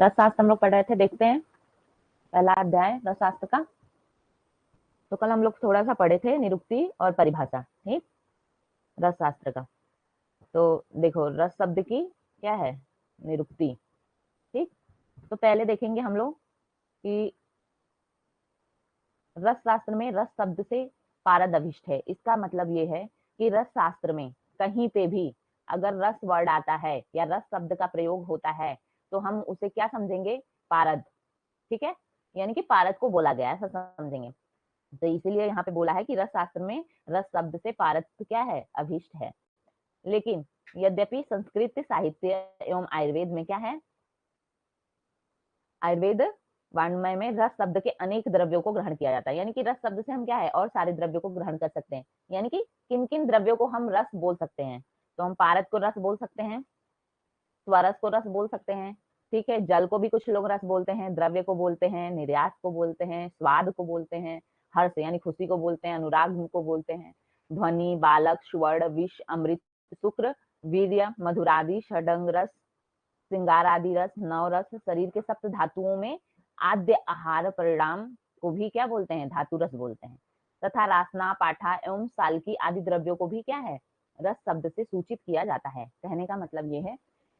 रसशास्त्र हम लोग पढ़ रहे थे, देखते हैं पहला अध्याय रसशास्त्र का। तो कल हम लोग थोड़ा सा पढ़े थे निरुक्ति और परिभाषा, ठीक, रसशास्त्र का। तो देखो रस शब्द की क्या है, निरुक्ति, ठीक। तो पहले देखेंगे हम लोग कि रस शास्त्र में रस शब्द से पारद अभिष्ट है। इसका मतलब ये है कि रस शास्त्र में कहीं पे भी अगर रस वर्ड आता है या रस शब्द का प्रयोग होता है तो हम उसे क्या समझेंगे, पारद, ठीक है, यानी कि पारद को बोला गया है, ऐसा समझेंगे। तो इसीलिए यहाँ पे बोला है कि रस शास्त्र में रस शब्द से पारद क्या है, अभिष्ट है। लेकिन यद्यपि संस्कृत साहित्य एवं आयुर्वेद में क्या है, आयुर्वेद वाङ्मय में रस शब्द के अनेक द्रव्यों को ग्रहण किया जाता है। यानी कि रस शब्द से हम क्या है, और सारे द्रव्यों को ग्रहण कर सकते हैं। यानी कि किन किन द्रव्यों को हम रस बोल सकते हैं, तो हम पारद को रस बोल सकते हैं, स्वरस को रस बोल सकते हैं, ठीक है, जल को भी कुछ लोग रस बोलते हैं, द्रव्य को बोलते हैं, निर्यास को बोलते हैं, स्वाद को बोलते हैं, हर्ष यानी खुशी को बोलते हैं, अनुराग को बोलते हैं, ध्वनि, बालक, स्वर्ण, विष, अमृत, शुक्र, वीर्य, मधुरादि, षडंग रस, श्रृंगार आदि रस, नव रस, शरीर के सप्त धातुओं में आद्य आहार परिणाम को भी क्या बोलते हैं, धातु रस बोलते हैं। तथा रासना, पाठा एवं साल्की आदि द्रव्यों को भी क्या है, रस शब्द से सूचित किया जाता है। कहने का मतलब ये है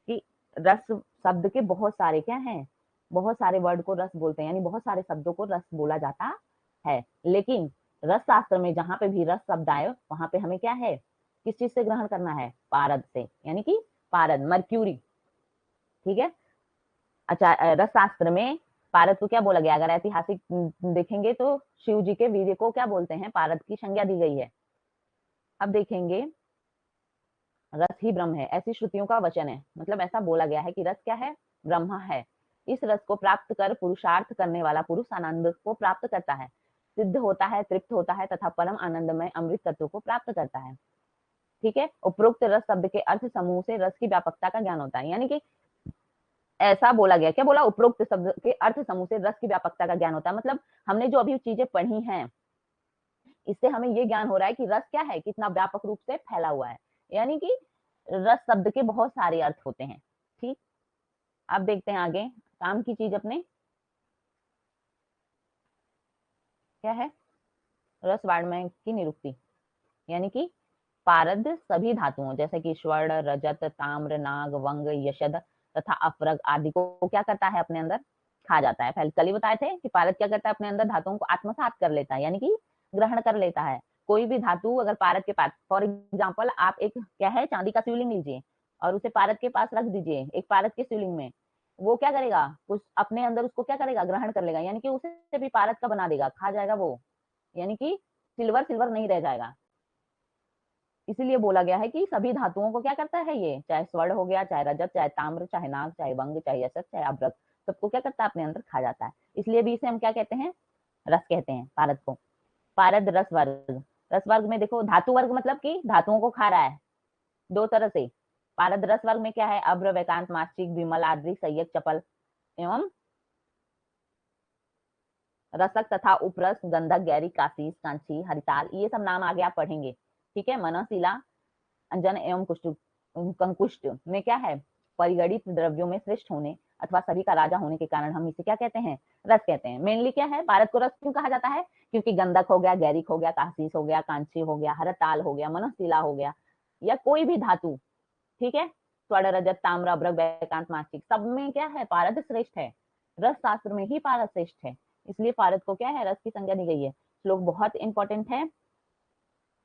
कि रस शब्द के बहुत सारे क्या हैं, बहुत सारे वर्ड को रस बोलते हैं, यानी बहुत सारे शब्दों को रस बोला जाता है। लेकिन रस शास्त्र में जहां पे भी रस शब्द आए वहां पे हमें क्या है, किस चीज से ग्रहण करना है, पारद से, यानी कि पारद, मर्क्यूरी, ठीक है। अच्छा, रस शास्त्र में पारद को क्या बोला गया, अगर ऐतिहासिक देखेंगे तो शिव जी के वीर्य को क्या बोलते हैं, पारद की संज्ञा दी गई है। अब देखेंगे रस ही ब्रह्म है, ऐसी श्रुतियों का वचन है। मतलब ऐसा बोला गया है कि रस क्या है, ब्रह्म है। इस रस को प्राप्त कर पुरुषार्थ करने वाला पुरुष आनंद को प्राप्त करता है, सिद्ध होता है, तृप्त होता है तथा परम आनंदमय अमृत तत्व को प्राप्त करता है, ठीक है। उपरोक्त रस शब्द के अर्थ समूह से रस की व्यापकता का ज्ञान होता है। यानी कि ऐसा बोला गया, क्या बोला, उपरोक्त शब्द के अर्थ समूह से रस की व्यापकता का ज्ञान होता है। मतलब हमने जो अभी चीजें पढ़ी हैं इससे हमें ये ज्ञान हो रहा है कि रस क्या है, कितना व्यापक रूप से फैला हुआ है। यानी कि रस शब्द के बहुत सारे अर्थ होते हैं, ठीक। अब देखते हैं आगे काम की चीज अपने क्या है, रस वाङ्मय की निरुक्ति, यानी कि पारद सभी धातुओं जैसे कि स्वर्ण, रजत, ताम्र, नाग, वंग, यशद तथा अपरग आदि को क्या करता है, अपने अंदर खा जाता है। पहले कल ही बताए थे कि पारद क्या करता है, अपने अंदर धातुओं को आत्मसात कर लेता है, यानी कि ग्रहण कर लेता है। कोई भी धातु अगर पारद के पास, फॉर एग्जाम्पल आप एक क्या है, चांदी का शिवलिंग लीजिए और उसे पारद के पास रख दीजिए, एक पारद के शिवलिंग में, वो क्या करेगा, उस अपने अंदर उसको क्या करेगा, ग्रहण कर लेगा, यानी कि उसे भी पारद का बना देगा, खा जाएगा वो, यानी कि सिल्वर सिल्वर नहीं रह जाएगा। इसीलिए बोला गया है कि सभी धातुओं को क्या करता है, ये चाहे स्वर्ण हो गया, चाहे रजत, चाहे ताम्र, चाहे नाग, चाहे वंग, चाहे यशत, चाहे अभ्रक, सबको क्या करता है, अपने अंदर खा जाता है। इसलिए भी इसे हम क्या कहते हैं, रस कहते हैं पारद को। पारद रस वर्ग, रस वर्ग में देखो धातु वर्ग मतलब कि धातुओं को खा रहा है दो तरह से। पारद रस वर्ग में क्या है, अभ्र, वैकांत, मास्टिक, विमल, आद्री, संयक, चपल एवं रसक तथा उपरस, गंधक, गैरी, काशीस, कांची, हरिताल, ये सब नाम आगे आप पढ़ेंगे, ठीक है। मनशिला, अंजन एवं कंकुष्ट में क्या है, परिगणित द्रव्यों में श्रेष्ठ होने अथवा सभी का राजा होने के कारण हम इसे क्या कहते हैं, रस कहते हैं। मेनली क्या है, पारद को रस क्यों कहा जाता है, क्योंकि गंधक हो गया, गैरिक हो गया, काशीस हो गया, कांची हो गया, हरताल हो गया, मनशिला हो गया, या कोई भी धातु, ठीक है, स्वर्ण, रजत, ताम्र, अभ्रक, वैकांत, मास्टिक, सब में क्या है, पारद श्रेष्ठ है। रस शास्त्र में ही पारद श्रेष्ठ है, इसलिए पारद को क्या है, रस की संज्ञा दी गई है। श्लोक बहुत इंपॉर्टेंट है,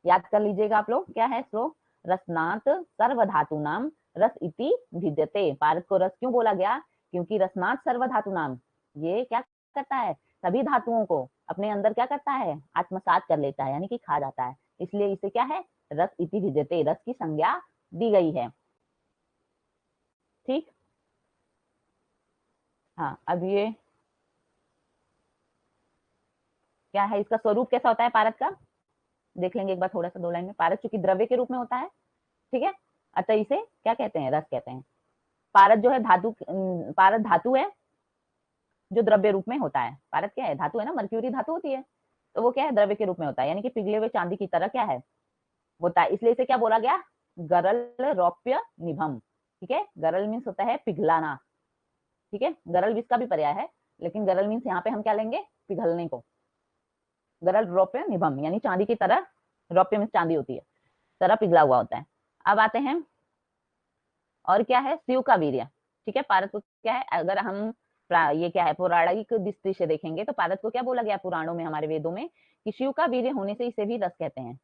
याद कर लीजिएगा आप लोग, क्या है श्लोक, रसनात् सर्वधातु नाम रस इति भिद्यते। पारद को रस क्यों बोला गया, क्योंकि रसनात् सर्वधातु नाम, ये क्या करता है, सभी धातुओं को अपने अंदर क्या करता है, आत्मसात कर लेता है, यानी कि खा जाता है। इसलिए इसे क्या है, रस इति भिद्यते, रस की संज्ञा दी गई है, ठीक। हाँ, अब ये क्या है, इसका स्वरूप कैसा होता है पारद का, देख लेंगे एक बार थोड़ा सा दो लाइन में। पारद चूंकि द्रव्य के रूप में होता है, ठीक है, अतः इसे क्या कहते हैं, रस कहते हैं। पारद जो है धातु, पारद धातु है जो द्रव्य रूप में होता है। पारद क्या है, धातु है ना, मर्क्यूरी धातु होती है, तो वो क्या है, द्रव्य के रूप में होता है, यानी कि पिघले हुए चांदी की तरह क्या है, होता है। इसलिए इसे क्या बोला गया, गरल रौप्य निभम, ठीक है। गरल मीन्स होता है पिघलाना, ठीक है, गरल भी इसका भी पर्याय है, लेकिन गरल मीन्स यहाँ पे हम क्या लेंगे, पिघलने को। गरल रौप्य निभम यानी चांदी की तरह, रौप्य में चांदी होती है, तरह पिघला हुआ होता है। अब आते हैं, और क्या है, शिव का वीर्य। ठीक है, पारद को क्या है, अगर हम ये क्या है पौराणिक दृष्टि से देखेंगे तो पारद को क्या बोला गया पुराणों में, हमारे वेदों में, कि शिव का वीर्य होने से इसे भी रस कहते हैं।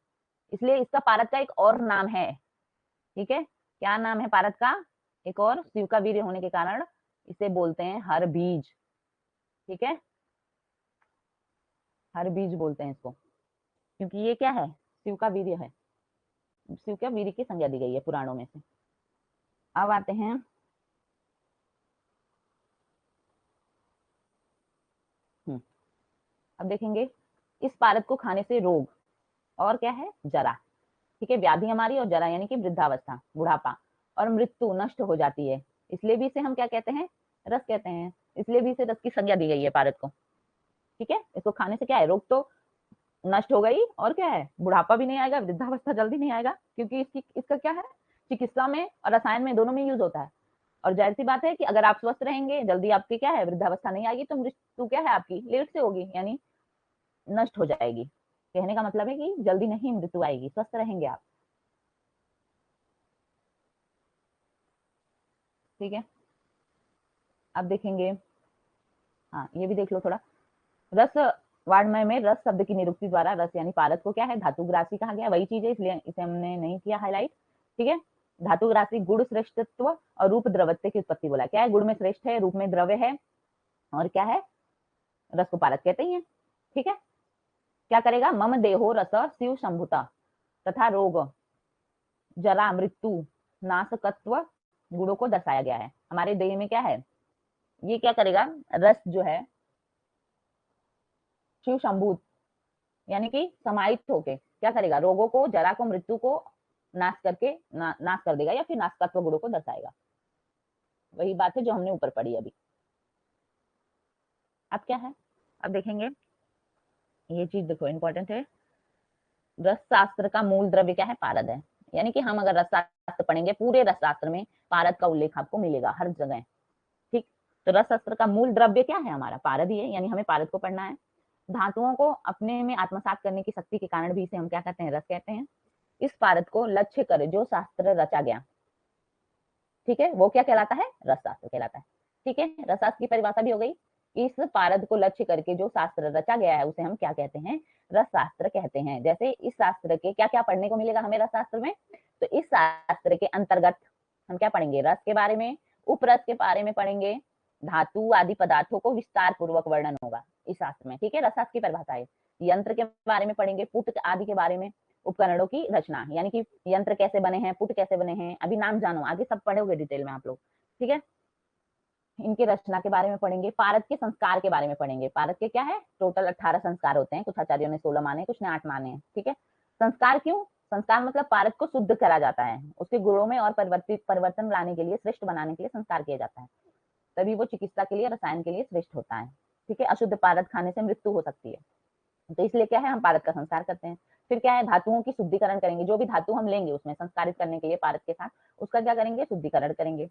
इसलिए इसका पारद का एक और नाम है। ठीक है, क्या नाम है पारद का, एक और, शिव का वीर्य होने के कारण इसे बोलते हैं हर बीज। ठीक है, हर बीज बोलते हैं इसको, क्योंकि ये क्या है, शिव का वीर्य है, शिव का वीर्य की संज्ञा दी गई है पुराणों में से। अब आते हैं, अब देखेंगे, इस पारद को खाने से रोग और क्या है, जरा, ठीक है, व्याधि हमारी, और जरा यानी कि वृद्धावस्था, बुढ़ापा, और मृत्यु नष्ट हो जाती है। इसलिए भी इसे हम क्या कहते हैं, रस कहते हैं। इसलिए भी इसे रस की संज्ञा दी गई है पारद को। ठीक है, इसको खाने से क्या है, रोग तो नष्ट हो गई, और क्या है, बुढ़ापा भी नहीं आएगा, वृद्धावस्था जल्दी नहीं आएगा, क्योंकि इसका क्या है, चिकित्सा में और रसायन में, दोनों में यूज होता है। और जाहिर सी बात है कि अगर आप स्वस्थ रहेंगे, जल्दी आपकी क्या है, वृद्धावस्था नहीं आएगी, तो मृत्यु क्या है आपकी लेट से होगी, यानी नष्ट हो जाएगी। कहने का मतलब है कि जल्दी नहीं मृत्यु आएगी, स्वस्थ रहेंगे आप। ठीक है, अब देखेंगे, हाँ ये भी देख लो थोड़ा, रस वाङ्मय में रस शब्द की निरुक्ति द्वारा रस यानी पारस को क्या है, धातुग्रासी कहा गया, वही चीज है, इसलिए इसे हमने नहीं किया हाईलाइट। ठीक है, धातुग्रासी गुण श्रेष्ठत्व और रूप द्रवत्व की उत्पत्ति बोला, क्या है, गुण में श्रेष्ठ है, रूप में द्रव्य है, और क्या है, रस को पारस कहते ही है। ठीक है, क्या करेगा, मम देहो रस शिव शंभुता तथा रोग जरा मृत्यु नाशकत्व गुणों को दर्शाया गया है। हमारे देह में क्या है, ये क्या करेगा, रस जो है शिव शंभु यानी कि समाहित होके क्या करेगा, रोगों को, जरा को, मृत्यु को नाश करके नाश कर देगा, या फिर नाशकत्व गुणों को दर्शाएगा। वही बात है जो हमने ऊपर पढ़ी अभी। अब क्या है, अब देखेंगे, ये चीज देखो इंपॉर्टेंट है, रस शास्त्र का मूल द्रव्य क्या है, पारद है। यानी कि हम अगर रस शास्त्र पढ़ेंगे, पूरे रस शास्त्र में पारद का उल्लेख आपको मिलेगा हर जगह। ठीक, तो रस शास्त्र का मूल द्रव्य क्या है, हमारा पारद ही है, यानी हमें पारद को पढ़ना है। धातुओं को अपने में आत्मसात करने की शक्ति के कारण भी इसे हम क्या कहते हैं, रस कहते हैं। इस पारद को लक्ष्य कर जो शास्त्र रचा गया, ठीक है, वो क्या कहलाता है, रस शास्त्र कहलाता है। ठीक है, रस शास्त्र की परिभाषा भी हो गई। इस पारद को लक्ष्य करके जो शास्त्र रचा गया है उसे हम क्या कहते हैं, रस शास्त्र कहते हैं। जैसे इस शास्त्र के क्या क्या पढ़ने को मिलेगा हमें रस शास्त्र में, तो इस शास्त्र के अंतर्गत हम क्या पढ़ेंगे, रस के बारे में, उपरस के बारे में पढ़ेंगे, धातु आदि पदार्थों को विस्तार पूर्वक वर्णन होगा इस शास्त्र में। ठीक है, रसशास्त्र की परिभाषा है। यंत्र के बारे में पढ़ेंगे, पुट आदि के बारे में, उपकरणों की रचना, यानी कि यंत्र कैसे बने हैं, पुट कैसे बने हैं, अभी नाम जानो, आगे सब पढ़ोगे डिटेल में आप लोग। ठीक है, इनकी रचना के बारे में पढ़ेंगे, पारद के संस्कार के बारे में पढ़ेंगे। पारद के क्या है, टोटल 18 संस्कार होते हैं, कुछ आचार्यों ने 16 माने, कुछ ने 8 माने हैं। ठीक है, संस्कार क्यों, संस्कार मतलब पारद को शुद्ध करा जाता है, उसके गुणों में और परिवर्तन लाने के लिए, श्रेष्ठ बनाने के लिए संस्कार किया जाता है, तभी वो चिकित्सा के लिए, रसायन के लिए श्रेष्ठ होता है। ठीक है, अशुद्ध पारद खाने से मृत्यु हो सकती है, तो इसलिए क्या है, हम पारद का संस्कार करते हैं। फिर क्या है, धातुओं की शुद्धिकरण करेंगे, जो भी धातु हम लेंगे उसमें संस्कारित करने के लिए पारद के साथ, उसका क्या करेंगे, शुद्धिकरण करेंगे।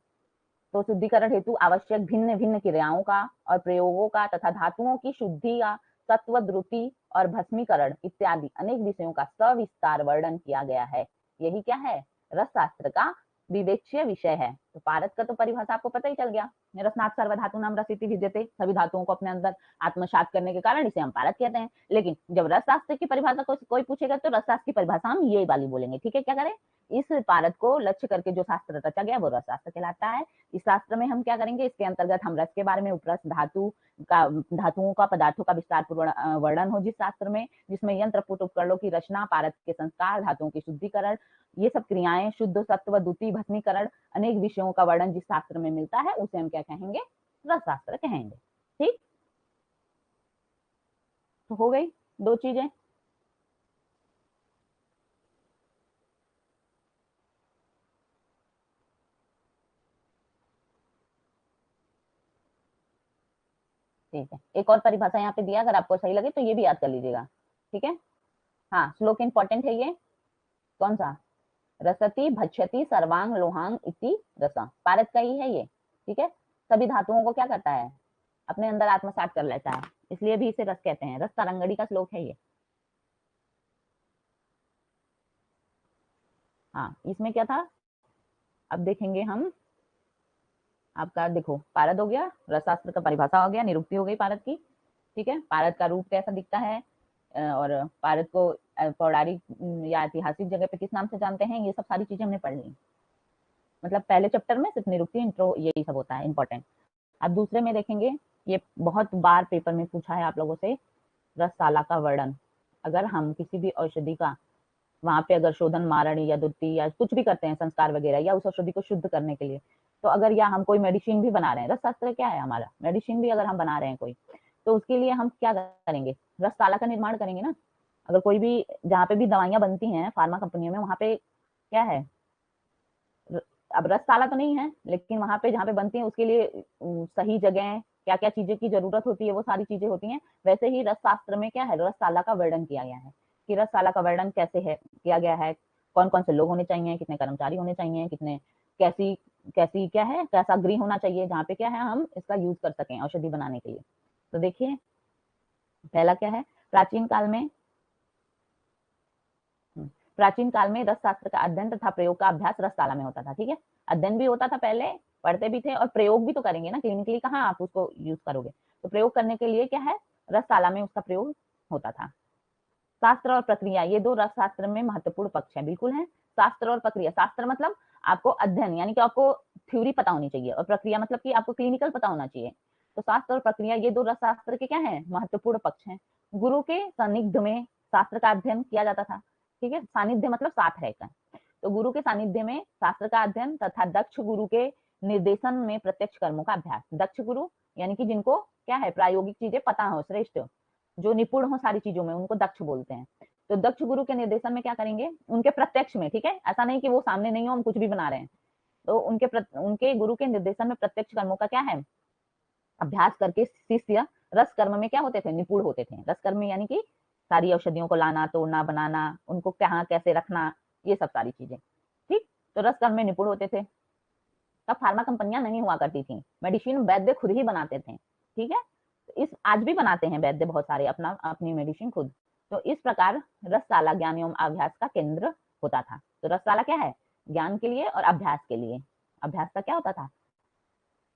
तो शुद्धिकरण हेतु आवश्यक भिन्न भिन्न क्रियाओं का और प्रयोगों का तथा धातुओं की शुद्धि या तत्व द्रुति और भस्मीकरण इत्यादि अनेक विषयों का सविस्तार वर्णन किया गया है। यही क्या है, रस शास्त्र का विवेच्य विषय है। तो पारद का तो परिभाषा आपको पता ही चल गया, रसनाथ सर्वधातु नाम रसिति विद्यते, सभी धातुओं को अपने अंदर आत्मसात करने के कारण इसे हम पारद कहते हैं। लेकिन जब रस शास्त्र की परिभाषा कोई पूछेगा तो रस शास्त्र की परिभाषा हम ये वाली बोलेंगे। ठीक है, क्या करें, इस पारद को लक्ष्य करके जो शास्त्र रचा गया वो रस शास्त्र कहलाता है। इस शास्त्र में हम क्या करेंगे, इसके अंतर्गत हम रस के बारे में, उपरस, धातुओं का, पदार्थों का विस्तार वर्णन हो जिस शास्त्र में, जिसमें यंत्र पुट उपकरणों की रचना, पारद के संस्कार, धातुओं की शुद्धिकरण, ये सब क्रियाएं, शुद्ध सत्व द्युति भस्मीकरण, अनेक विषयों का वर्णन जिस शास्त्र में मिलता है उसे हम क्या कहेंगे, रस शास्त्र कहेंगे। ठीक, तो हो गई दो चीजें। ठीक है, एक और परिभाषा यहाँ पे दिया, अगर आपको सही लगे तो ये भी याद कर लीजिएगा। ठीक है, हाँ श्लोक इंपॉर्टेंट है ये, कौन सा, रसति भक्षति सर्वांग लोहांग इति रसा, पारद का ही है ये। ठीक है, सभी धातुओं को क्या करता है, अपने अंदर आत्मसात कर लेता है, इसलिए भी इसे रस कहते हैं। रस तरंगड़ी का श्लोक है ये। हाँ, इसमें क्या था, अब देखेंगे हम। आपका देखो, पारद हो गया, रसशास्त्र का परिभाषा हो गया, निरुक्ति हो गई पारद की। ठीक है, पारद का रूप कैसा दिखता है, और पारद को पौराणिक या ऐतिहासिक जगह पे किस नाम से जानते हैं, ये सब सारी चीजें हमने पढ़ ली। मतलब पहले चैप्टर में सिर्फ निरुक्ति, इंट्रो, यही सब होता है इंपॉर्टेंट। अब दूसरे में देखेंगे, ये बहुत बार पेपर में पूछा है आप लोगों से, रसशाला का वर्णन। अगर हम किसी भी औषधि का वहां पे अगर शोधन, मारण या द्वितीय या कुछ भी करते हैं, संस्कार वगैरह, या उस औषधि को शुद्ध करने के लिए, तो अगर या हम कोई मेडिसिन भी बना रहे हैं, रसशास्त्र क्या है हमारा, मेडिसिन भी अगर हम बना रहे हैं कोई, तो उसके लिए हम क्या करेंगे, रसशाला का निर्माण करेंगे ना। अगर कोई भी, जहाँ पे भी दवाइयां बनती हैं फार्मा कंपनियों में, वहां पे क्या है, अब रसशाला तो नहीं है, लेकिन वहां पे जहाँ पे बनती है उसके लिए सही जगह, क्या क्या चीजें की जरूरत होती है, वो सारी चीजें होती हैं। वैसे ही रसशास्त्र में क्या है, रसशाला का वर्णन किया गया है कि रसशाला का वर्णन कैसे है किया गया है, कौन कौन से लोग होने चाहिए, कितने कर्मचारी होने चाहिए, कितने, कैसी कैसी क्या है, कैसा गृह होना चाहिए जहाँ पे क्या है हम इसका यूज कर सकें औषधि बनाने के लिए। तो देखिए, पहला क्या है, प्राचीन काल में, प्राचीन काल में रसशास्त्र का अध्ययन तथा प्रयोग का अभ्यास रसशाला में होता था। ठीक है, अध्ययन भी होता था पहले, पढ़ते भी थे, और प्रयोग भी तो करेंगे ना, क्लिनिकली कहाँ आप उसको यूज करोगे, तो प्रयोग करने के लिए क्या है, रसशाला में उसका प्रयोग होता था। शास्त्र और प्रक्रिया, ये दो रसशास्त्र में महत्वपूर्ण पक्ष है, बिल्कुल है। शास्त्र और प्रक्रिया, शास्त्र मतलब आपको अध्ययन, यानी कि आपको थ्योरी पता होनी चाहिए, और प्रक्रिया मतलब कि आपको क्लिनिकल पता होना चाहिए। तो शास्त्र और प्रक्रिया, ये दो रसशास्त्र के क्या है, महत्वपूर्ण पक्ष हैं। गुरु के सानिध्य में शास्त्र का अध्ययन किया जाता था। ठीक है, सानिध्य मतलब साथ रहकर, तो गुरु के सानिध्य में शास्त्र का अध्ययन तथा दक्ष गुरु के निर्देशन में प्रत्यक्ष कर्मों का अभ्यास। दक्ष गुरु यानी कि जिनको क्या है, प्रायोगिक चीजें पता हो, श्रेष्ठ, जो निपुण हो सारी चीजों में, उनको दक्ष बोलते हैं। तो दक्ष गुरु के निर्देशन में क्या करेंगे, उनके प्रत्यक्ष में, ठीक है, ऐसा नहीं कि वो सामने नहीं हो, हम कुछ भी बना रहे हैं, तो उनके गुरु के निर्देशन में प्रत्यक्ष कर्मों का क्या है, अभ्यास करके शिष्य रस कर्म में क्या होते थे, निपुण होते थे। रस कर्म यानी कि सारी औषधियों को लाना, तोड़ना, बनाना, उनको कहाँ कैसे रखना, ये सब सारी चीजें। ठीक, तो रस कर्म में निपुण होते थे। तब फार्मा कंपनियां नहीं हुआ करती थी, मेडिसिन वैद्य खुद ही बनाते थे। ठीक है, इस आज भी बनाते हैं वैद्य बहुत सारे अपना अपनी मेडिसिन खुद। तो इस प्रकार रसशाला ज्ञान एवं अभ्यास का केंद्र होता था। तो रसशाला क्या है, ज्ञान के लिए और अभ्यास के लिए, अभ्यास का क्या होता था,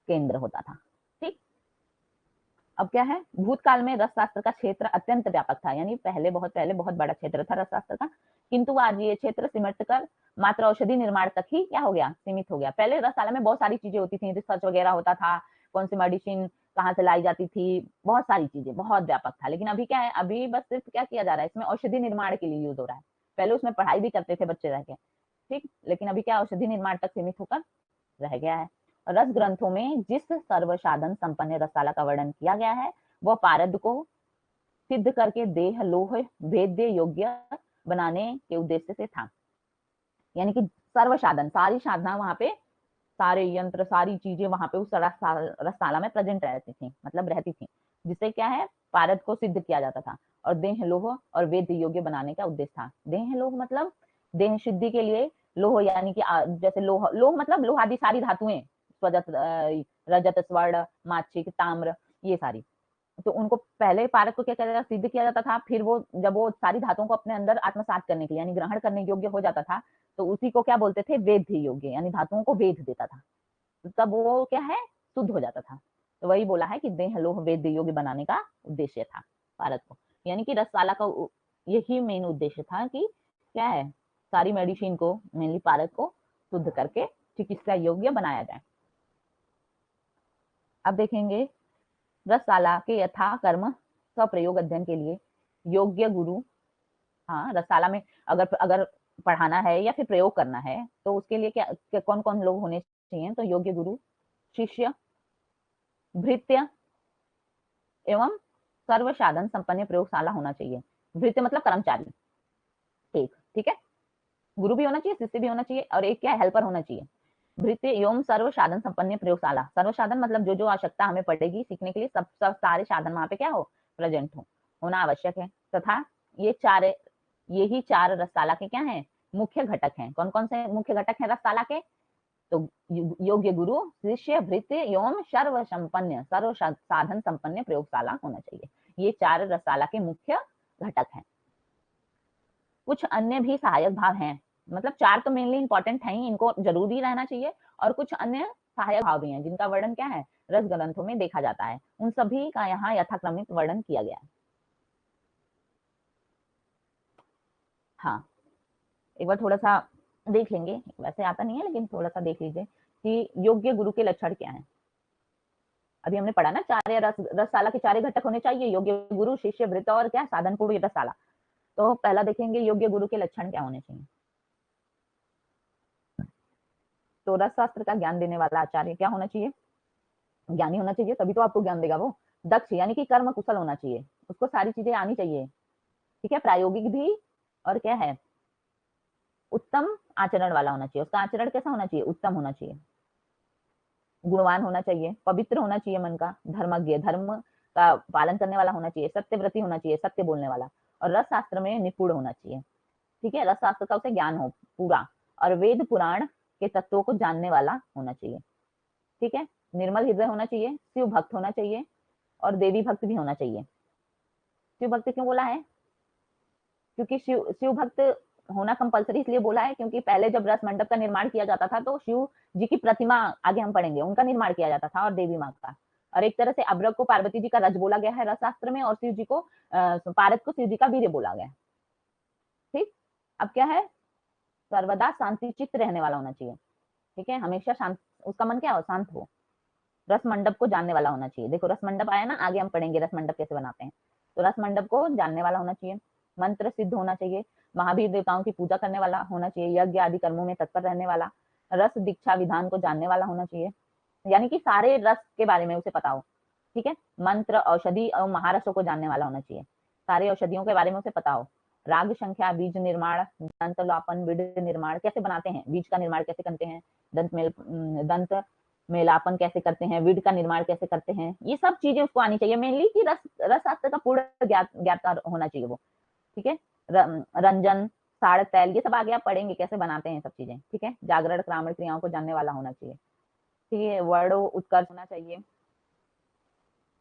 केंद्र होता था। ठीक, अब क्या है, भूतकाल में रसशास्त्र का क्षेत्र अत्यंत व्यापक था, यानी पहले बहुत बड़ा क्षेत्र था रसशास्त्र का, किंतु आज ये क्षेत्र सिमट कर मात्र औषधि निर्माण तक ही क्या हो गया, सीमित हो गया। पहले रसशाला में बहुत सारी चीजें होती थी, रिसर्च वगैरह होता था, कौन सी मेडिसिन कहाँ से लाई जाती थी, बहुत सारी चीजें, बहुत व्यापक था। लेकिन अभी क्या है, अभी बस सिर्फ क्या किया जा रहा है, इसमें औषधि निर्माण के लिए यूज हो रहा है। पहले उसमें पढ़ाई भी करते थे बच्चे रह के, ठीक, लेकिन अभी क्या औषधि निर्माण तक सीमित होकर रह गया है। रस ग्रंथों में जिस सर्वसाधन संपन्न रसशाला का वर्णन किया गया है, वह पारद को सिद्ध करके देह लोह भेद्य योग्य बनाने के उद्देश्य से था। यानी कि सर्वसाधन, सारी साधना वहां पे, सारे यंत्र, सारी चीजें वहां पे उस रसशाला में प्रेजेंट रहती थी, मतलब रहती थी, जिससे क्या है, पारद को सिद्ध किया जाता था, और देह लोह और वेद योग्य बनाने का उद्देश्य था। देह लोह मतलब देह शुद्धि के लिए, लोह यानी कि जैसे लोह, लोह मतलब लोह आदि सारी धातुएं, स्वजत, रजत, स्वर्ण, माच्छिक, ताम्र, ये सारी। तो उनको पहले पारक को क्या किया जाता, सिद्ध किया जाता था, फिर वो जब वो सारी धातुओं को अपने अंदर आत्मसात करने के लिए, यानी ग्रहण करने योग्य हो जाता था, तो उसी को क्या बोलते थे, वेद्य योग्य, यानी धातुओं को वेद देता था, तो तब वो क्या है, शुद्ध हो जाता था। तो वही बोला है कि देह लोह वेद्य योग्य बनाने का उद्देश्य था पारद को, यानी कि रसशाला का यही मेन उद्देश्य था कि क्या है, सारी मेडिसिन को, मेनली पारद को शुद्ध करके चिकित्सा योग्य बनाया जाए। अब देखेंगे, रसशाला के यथा कर्म स्वप्रयोग अध्ययन के लिए योग्य गुरु, हाँ, रसशाला में अगर अगर पढ़ाना है या फिर प्रयोग करना है, तो उसके लिए क्या कौन कौन लोग होने चाहिए, तो योग्य गुरु, शिष्य, भृत्य एवं सर्वसाधन संपन्न प्रयोगशाला होना चाहिए। भृत्य मतलब कर्मचारी एक, ठीक है, गुरु भी होना चाहिए, शिष्य भी होना चाहिए, और एक क्या, हेल्पर होना चाहिए। भृत्य एवं सर्व साधन संपन्न प्रयोगशाला, सर्व साधन मतलब जो जो आवश्यकता हमें पड़ेगी सीखने के लिए, सब सारे साधन वहां पे क्या हो, प्रेजेंट हो, होना आवश्यक है। तथा ये चार, यही चार रसशाला के क्या है, मुख्य घटक हैं। कौन कौन से मुख्य घटक हैं रसशाला के, तो योग्य गुरु, शिष्य, भृत्य एवं सर्व संपन्न, सर्व साधन संपन्न प्रयोगशाला होना चाहिए। ये 4 रसशाला के मुख्य घटक हैं। कुछ अन्य भी सहायक भाव हैं, मतलब 4 तो मेनली इंपॉर्टेंट है ही, इनको जरूरी रहना चाहिए, और कुछ अन्य सहायक भाव भी हैं जिनका वर्णन क्या है, रस ग्रंथों में देखा जाता है। उन सभी का यहाँ यथाक्रमिक वर्णन किया गया है। हाँ, एक बार थोड़ा सा देख लेंगे, वैसे आता नहीं है लेकिन थोड़ा सा देख लीजिए कि योग्य गुरु के लक्षण क्या है। अभी हमने पढ़ा ना, 4 रसशाला के 4 घटक होने चाहिए, योग्य गुरु, शिष्य, भृत्य और क्या, साधन पूर्ण रसशाला। तो पहला देखेंगे योग्य गुरु के लक्षण क्या होने चाहिए। तो रस शास्त्र का ज्ञान देने वाला आचार्य क्या होना चाहिए, ज्ञानी होना चाहिए, तभी तो आपको ज्ञान देगा वो। दक्ष यानी कि कर्म कुशल होना चाहिए, उसको सारी चीजें आनी चाहिए, ठीक है, प्रायोगिक भी, और क्या है, उत्तम आचरण वाला होना चाहिए। उसका आचरण कैसा होना चाहिए, उत्तम होना चाहिए। गुणवान होना चाहिए, पवित्र होना चाहिए मन का, धर्मज्ञ, धर्म का पालन करने वाला होना चाहिए, सत्यव्रती होना चाहिए, सत्य बोलने वाला, और रस शास्त्र में निपुण होना चाहिए, ठीक है, रस शास्त्र का उसे ज्ञान हो पूरा, और वेद पुराण के तत्वों को जानने वाला होना चाहिए, ठीक है, निर्मल हृदय होना चाहिए, शिव भक्त होना चाहिए, और देवी भक्त भी होना चाहिए। शिव भक्त क्यों बोला है, क्योंकि शिव भक्त होना कंपलसरी इसलिए बोला है क्योंकि पहले जब रस मंडप का निर्माण किया जाता था तो शिव जी की प्रतिमा, आगे हम पढ़ेंगे, उनका निर्माण किया जाता था, और देवी माँ का। और एक तरह से अभ्रक को पार्वती जी का रज बोला गया है रस शास्त्र में, और शिव जी को पारद को शिव जी का वीर्य बोला गया है। ठीक, अब क्या है, सर्वदा शांति चित्त रहने वाला होना चाहिए, ठीक है, हमेशा शांत, उसका मन क्या हो, शांत हो। रस मंडप को जानने वाला होना चाहिए, देखो रस मंडप आया ना, आगे हम पढ़ेंगे रस मंडप कैसे बनाते हैं। तो रस मंडप को जानने वाला होना चाहिए, मंत्र सिद्ध होना चाहिए, महावीर देवताओं की पूजा करने वाला होना चाहिए, यज्ञ आदि कर्मों में तत्पर रहने वाला, रस दीक्षा विधान को जानने वाला होना चाहिए, यानी कि सारे रस के बारे में उसे पता हो, ठीक है, मंत्र, औषधि और महारसों को जानने वाला होना चाहिए, सारे औषधियों के बारे में उसे पता हो, राग संख्या, बीज निर्माण, दंत लापन, बीज निर्माण कैसे बनाते हैं, बीज का निर्माण कैसे करते हैं, दंत मेलापन कैसे करते हैं, विड का निर्माण कैसे करते हैं, ये सब चीजें उसको आनी चाहिए मेनली, कि रस शास्त्र का पूर्ण ज्ञाता होना चाहिए वो, ठीक है, रंजन, साड़, तैल, ये सब आगे आप पढ़ेंगे कैसे बनाते हैं सब चीजें, ठीक है, जागरण, क्रामण क्रियाओं को जानने वाला होना चाहिए, ठीक है, वर्ण उत्कर्ष होना चाहिए,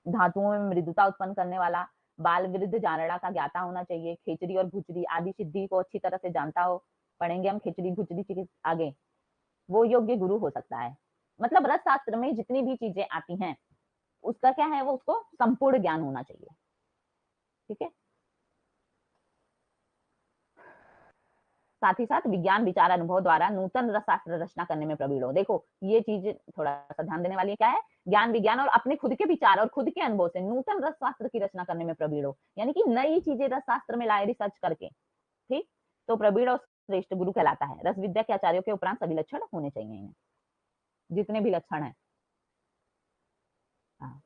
धातुओं में मृदुता उत्पन्न करने वाला, बाल विरुद्ध जानड़ा का ज्ञाता होना चाहिए, खेचरी और भुचरी आदि सिद्धि को अच्छी तरह से जानता हो, पढ़ेंगे हम खेचरी भुचरी आगे, वो योग्य गुरु हो सकता है। मतलब रस शास्त्र में जितनी भी चीजें आती हैं उसका क्या है, वो उसको संपूर्ण ज्ञान होना चाहिए, ठीक है, साथ ही साथ विज्ञान विचार अनुभव द्वारा नूतन रस शास्त्र रचना करने में प्रवीण हो। देखो ये चीज थोड़ा सा ध्यान देने वाली है, क्या है, ज्ञान विज्ञान और अपने खुद के विचार और खुद के अनुभव से नूतन रस शास्त्र की रचना करने में प्रवीण हो, यानी कि नई चीजें रस शास्त्र में लाए रिसर्च करके, ठीक, तो प्रवीण और श्रेष्ठ गुरु कहलाता है। रस विद्या के आचार्यों के उपरांत सभी लक्षण होने चाहिए इन्हें, जितने भी लक्षण है। हाँ,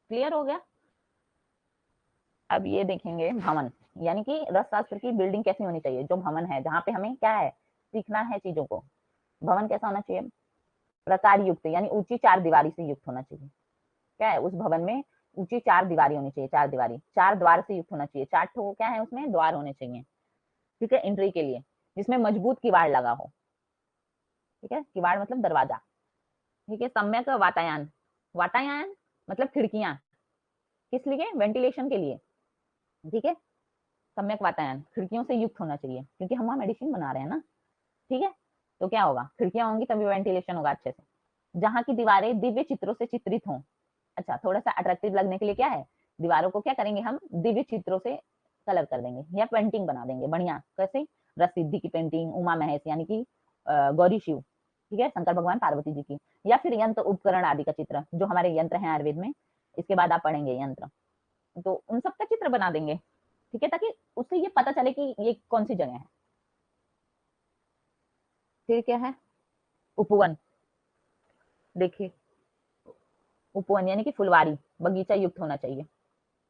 क्लियर हो गया। अब ये देखेंगे भवन, यानी कि रस शास्त्र की बिल्डिंग कैसी होनी चाहिए, जो भवन है जहाँ पे हमें क्या है, सीखना है चीजों को, भवन कैसा होना चाहिए, प्रकार युक्त, यानी ऊंची 4 दीवारी से युक्त होना चाहिए, क्या है उस भवन में ऊंची 4 दीवारी होनी चाहिए, 4 दीवारी, 4 द्वार से युक्त होना चाहिए, 4 ठो क्या है उसमें द्वार होने चाहिए, ठीक है, एंट्री के लिए, जिसमें मजबूत किवाड़ लगा हो, ठीक है, किवाड़ मतलब दरवाजा, ठीक है, सम्यक वातायन, वातायन मतलब खिड़कियां, किस लिए, वेंटिलेशन के लिए, ठीक है, सम्यक वातायन खिड़कियों से युक्त होना चाहिए, क्योंकि हम वहाँ मेडिसिन बना रहे हैं ना, ठीक है, तो क्या होगा, खिड़कियां होंगी तभी वेंटिलेशन होगा अच्छे से, जहाँ की दीवारें दिव्य चित्रों से चित्रित हों। अच्छा, थोड़ा सा अट्रैक्टिव लगने के लिए क्या है, दीवारों को क्या करेंगे हम, दिव्य चित्रों से कलर कर देंगे या पेंटिंग बना देंगे बढ़िया, कैसे, रस सिद्धि की पेंटिंग, उमा महेश यानी कि गौरी शिव, ठीक है, शंकर भगवान पार्वती जी की, या फिर यंत्र उपकरण आदि का चित्र, जो हमारे यंत्र हैं आयुर्वेद में, इसके बाद आप पढ़ेंगे यंत्र, तो उन सब का चित्र बना देंगे, ठीक है, ताकि उससे ये पता चले कि ये कौन सी जगह है। फिर क्या है, उपवन, देखिए उपवन यानी कि फुलवारी, बगीचा युक्त होना चाहिए।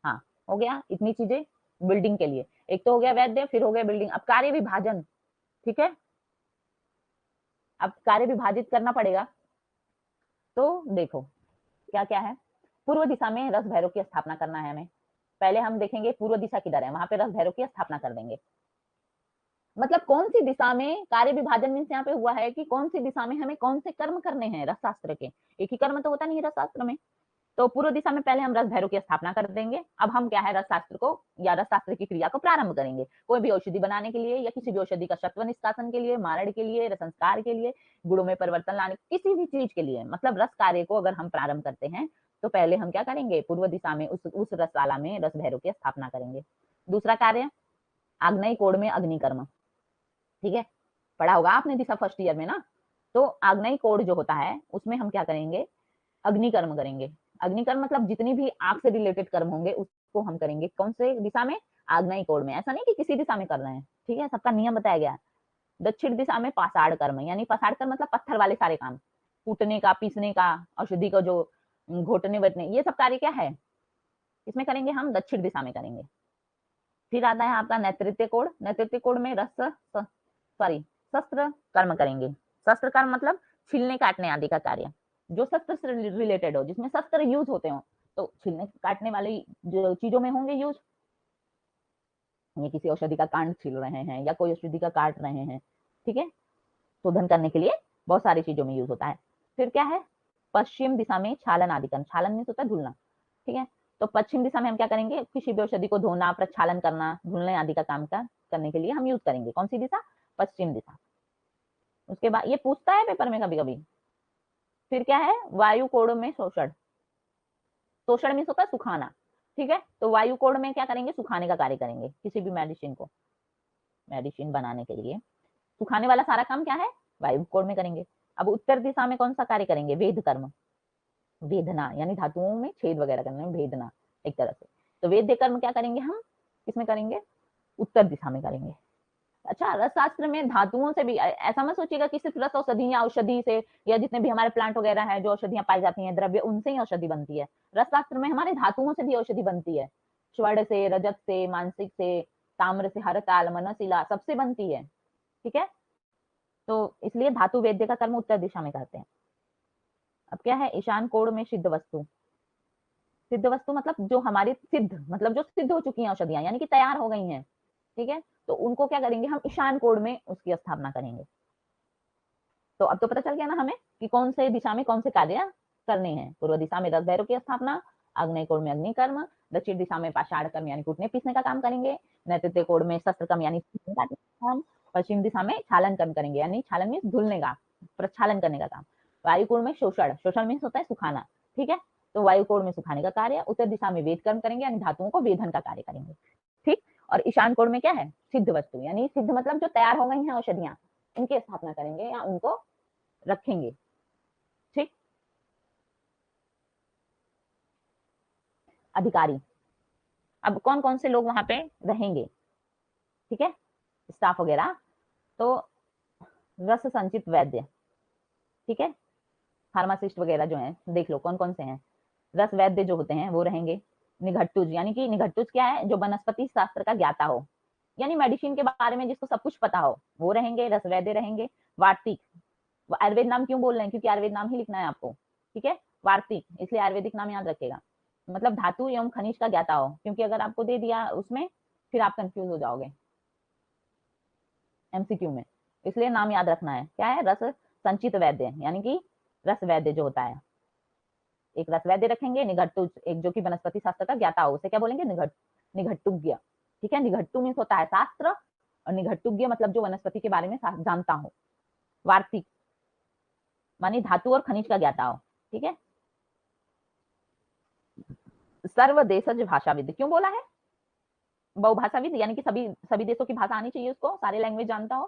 हाँ, हो गया इतनी चीजें बिल्डिंग के लिए, एक तो हो गया वैद्य, फिर हो गया बिल्डिंग, अब कार्य विभाजन, ठीक है, अब कार्य विभाजित करना पड़ेगा, तो देखो क्या क्या है, पूर्व दिशा में रस भैरव की स्थापना करना है हमें, पहले हम देखेंगे पूर्व दिशा किधर है, वहां पे रस भैरव की स्थापना कर देंगे, मतलब कौन सी दिशा में कार्य विभाजन मीन्स यहाँ पे हुआ है कि कौन सी दिशा में हमें कौन से कर्म करने हैं रसशास्त्र के। एक ही कर्म तो होता नहीं है रसशास्त्र में। तो पूर्व दिशा में पहले हम रस भैरव की स्थापना कर देंगे। अब हम क्या है रसशास्त्र को या रसशास्त्र की क्रिया को प्रारंभ करेंगे। कोई भी औषधि बनाने के लिए या किसी भी औषधि का सत्व निष्कासन के लिए, मारण के लिए, संस्कार के लिए, गुणों में परिवर्तन लाने, किसी भी चीज के लिए, मतलब रस कार्य को अगर हम प्रारंभ करते हैं तो पहले हम क्या करेंगे, पूर्व दिशा में उस रसशाला में रस भैरव की स्थापना करेंगे। दूसरा कार्य आग्नेय कोण में अग्निकर्म। ठीक है, पढ़ा होगा आपने दिशा फर्स्ट ईयर में ना। तो आग्नेय कोण जो होता है उसमें हम क्या करेंगे, अग्निकर्म करेंगे। अग्निकर्म मतलब जितनी भी आग से रिलेटेड कर्म होंगे उसको हम करेंगे कौन से दिशा में, आग्नेय कोण में। ऐसा नहीं कि किसी दिशा में कर रहे हैं, ठीक है, सबका नियम बताया गया है। दक्षिण दिशा में पाषाण कर्म, यानी पाषाण कर्म मतलब पत्थर वाले सारे काम, कूटने का, पीसने का, औषधि का जो घोटने बैठने, ये सब कार्य क्या है इसमें करेंगे, हम दक्षिण दिशा में करेंगे। फिर आता है आपका नेतृत्व कोण। नेतृत्व कोण में शस्त्र कर्म करेंगे। शस्त्र कर्म मतलब छीलने काटने आदि का कार्य, जो शस्त्र से रिलेटेड हो, जिसमें शस्त्र यूज होते हो, तो छीलने काटने वाली जो चीजों में होंगे यूज। ये किसी औषधि का कांड छील रहे हैं या कोई औषधि का काट रहे हैं, ठीक है, शोधन करने के लिए बहुत सारी चीजों में यूज होता है। फिर क्या है, पश्चिम दिशा में छालन आदि कर्म। छालन में होता है धुलना, ठीक है, तो पश्चिम दिशा में हम क्या करेंगे, किसी भी औषधि को धोना, प्रक्षालन करना, धुलने आदि का काम का करने के लिए हम यूज करेंगे कौन सी दिशा, पश्चिम दिशा। उसके बाद ये पूछता है पेपर में कभी कभी। फिर क्या है, वायु कोण में शोषण। शोषण में होता है सुखाना, ठीक है, तो वायु कोण में क्या करेंगे, सुखाने का कार्य करेंगे किसी भी मेडिसिन को, मेडिसिन बनाने के लिए सुखाने वाला सारा काम क्या है, वायु कोण में करेंगे। अब उत्तर दिशा में कौन सा कार्य करेंगे, वेद कर्म। वेदना यानी धातुओं में छेद वगैरह करने में वेदना एक तरह से। तो वेद्य कर्म क्या करेंगे हम, किसमें करेंगे, उत्तर दिशा में करेंगे। अच्छा, रस शास्त्र में धातुओं से भी ऐसा मत सोचिएगा कि सिर्फ रस औषधि या औषधि से, या जितने भी हमारे प्लांट वगैरह है जो औषधियां पाई जाती हैं द्रव्य, उनसे ही औषधि बनती है। रस शास्त्र में हमारे धातुओं से भी औषधि बनती है, स्वर्ण से, रजत से, मानसिक से, ताम्र से, हरताल, मनशिला, सबसे बनती है, ठीक है। तो इसलिए धातु वेद्य का कर्म उत्तर दिशा में करते हैं। अब क्या है, ईशान कोण में सिद्ध वस्तु। सिद्ध वस्तु मतलब जो हमारी सिद्ध, मतलब जो सिद्ध हो चुकी हैं औषधियां, यानी कि तैयार हो गई हैं, ठीक है, तो उनको क्या करेंगे हम, ईशान कोण में उसकी स्थापना करेंगे। तो अब तो पता चल गया ना हमें कि कौन से दिशा में कौन से कार्य करने हैं। पूर्व दिशा में रस भैरव की स्थापना, आग्नेय कोण में अग्नि कर्म, दक्षिण दिशा में पाषाण कर्म यानी कूटने पीसने का काम करेंगे, नैत्रिक कोण में शस्त्र कर्म यानी काम, पश्चिम दिशा में छालन कर्म करेंगे, यानी छालन में धुलने का, प्रक्षालन करने का काम। वायु कोण में शोषण, शोषण मीन्स होता है सुखाना, ठीक है, तो वायु कोण में सुखाने का कार्य। उत्तर दिशा में वेद कर्म करेंगे, यानी धातुओं को वेधन का कार्य करेंगे, ठीक। और ईशान कोण में क्या है, सिद्ध वस्तु, यानी सिद्ध मतलब जो तैयार हो गई हैं औषधियां, उनकी स्थापना करेंगे या उनको रखेंगे, ठीक। अधिकारी, अब कौन कौन से लोग वहां पे रहेंगे, ठीक है, स्टाफ वगैरह। तो रस संचित वैद्य, ठीक है, फार्मासिस्ट वगैरह जो हैं, देख लो कौन कौन से हैं। रस वैद्य जो होते हैं वो रहेंगे। निघट्टुज, यानी कि निघट्टुज क्या है, जो वनस्पति शास्त्र का ज्ञाता हो, यानी मेडिसिन के बारे में जिसको सब कुछ पता हो, वो रहेंगे, रस वैद्य रहेंगे। वार्तिक, आयुर्वेद नाम क्यों बोल रहे हैं, क्योंकि आयुर्वेद नाम ही लिखना है आपको, ठीक है, वार्तिक, इसलिए आयुर्वेदिक नाम याद रखेगा। मतलब धातु एवं खनिज का ज्ञाता हो, क्योंकि अगर आपको दे दिया उसमें फिर आप कंफ्यूज हो जाओगे एमसीक्यू में, इसलिए नाम याद रखना है। क्या है, रस संचित वैद्य, यानी कि रस वैद्य जो होता है, एक रस वैद्य रखेंगे। निघट्टुज, एक जो कि वनस्पति शास्त्र का ज्ञाता हो, उसे क्या बोलेंगे, निघट्टुज्ञ, ठीक है। निघट्टु मीन्स होता है शास्त्र, और निघट्टुज्ञ मतलब जो वनस्पति के बारे में जानता हो। वार्तिक मानी धातु और खनिज का ज्ञाता हो, ठीक है। सर्वदेशज भाषाविद क्यों बोला है, बहुभाषाविद, यानी कि सभी सभी देशों की भाषा आनी चाहिए उसको, सारे लैंग्वेज जानता हो,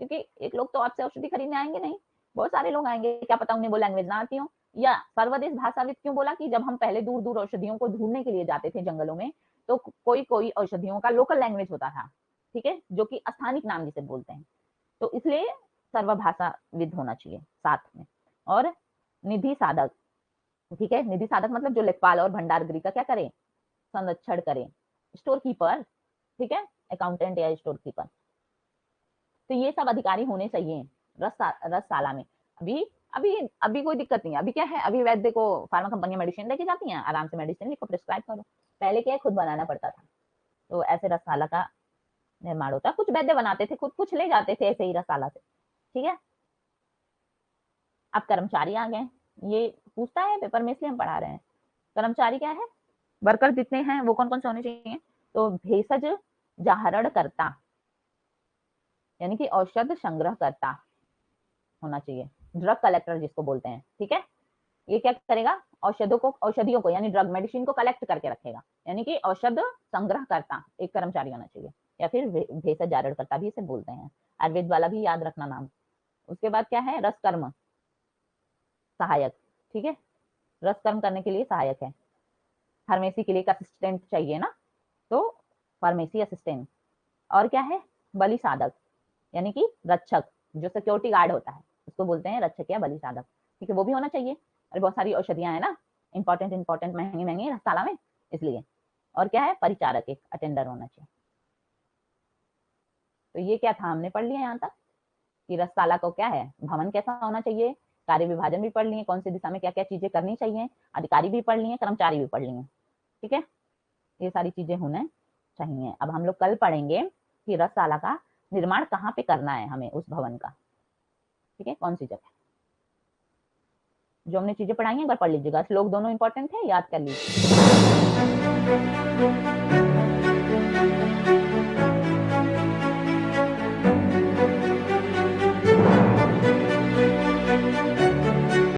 क्योंकि एक लोग तो आपसे औषधि खरीदने आएंगे नहीं, बहुत सारे लोग आएंगे, क्या पता उन्हें वो लैंग्वेज ना आती हो। या सर्वदेश भाषाविद क्यों बोला, कि जब हम पहले दूर दूर औषधियों को ढूंढने के लिए जाते थे जंगलों में, तो कोई कोई औषधियों का लोकल लैंग्वेज होता था, ठीक है, जो कि स्थानिक नाम जिसे बोलते हैं, तो इसलिए सर्वभाषाविद होना चाहिए साथ में। और निधि साधक, ठीक है, निधि साधक मतलब जो लेखपाल और भंडार गृह का क्या करे, संरक्षण करे, स्टोर कीपर, ठीक है, अकाउंटेंट या स्टोर कीपर। तो ये सब अधिकारी होने चाहिए रसशाला में। अभी अभी अभी कोई दिक्कत नहीं है, अभी क्या है, अभी वैद्य को फार्मा कंपनियां मेडिसिन लेके जाती हैं, आराम से मेडिसिन लिखो, प्रिस्क्राइब करो। पहले क्या है, खुद बनाना पड़ता था। तो ऐसे रसशाला का निर्माण होता है। कुछ वैद्य बनाते थे, खुद कुछ ले जाते थे ऐसे ही रसाला से। ठीक है, अब कर्मचारी आ गए। ये पूछता है पेपर में, इसलिए हम पढ़ा रहे हैं। कर्मचारी क्या है, वर्कर जितने हैं वो कौन कौन से होने चाहिए, तो भेषज जाहरणकर्ता यानी कि औषध संग्रहकर्ता होना चाहिए, ड्रग कलेक्टर जिसको बोलते हैं। ठीक है, ये क्या करेगा, औषधियों को यानी ड्रग मेडिसिन को कलेक्ट करके रखेगा, यानी कि औषध संग्रह करता एक कर्मचारी होना चाहिए, या फिर भेषज जारणकर्ता भी इसे बोलते हैं। आयुर्वेद वाला भी याद रखना नाम। उसके बाद क्या है, रसकर्म सहायक। ठीक है, रसकर्म करने के लिए सहायक है। फार्मेसी के लिए एक असिस्टेंट चाहिए ना, तो फार्मेसी असिस्टेंट। और क्या है, बलि साधक यानी कि रक्षक, जो सिक्योरिटी गार्ड होता है उसको बोलते हैं रक्षक या बलि साधक। ठीक है, वो भी होना चाहिए। अरे बहुत सारी औषधियां है ना, इंपॉर्टेंट इंपॉर्टेंट महंगी महंगी रसशाला में, इसलिए। और क्या है, परिचारक एक अटेंडर होना चाहिए। तो ये क्या था, हमने पढ़ लिया यहाँ तक कि रसशाला को क्या है, भवन कैसा होना चाहिए, कार्य विभाजन भी पढ़ लिए, कौन सी दिशा में क्या क्या चीजें करनी चाहिए, अधिकारी भी पढ़ लिए, कर्मचारी भी पढ़ लिए। ठीक है, ये सारी चीजें होने चाहिए। अब हम लोग कल पढ़ेंगे कि रसशाला का निर्माण कहाँ पे करना है हमें, उस भवन का। ठीक है, कौन सी जगह। जो हमने चीजें पढ़ाई हैं एक बार पढ़ लीजिएगा, श्लोक दोनों इंपॉर्टेंट है, याद कर लीजिए।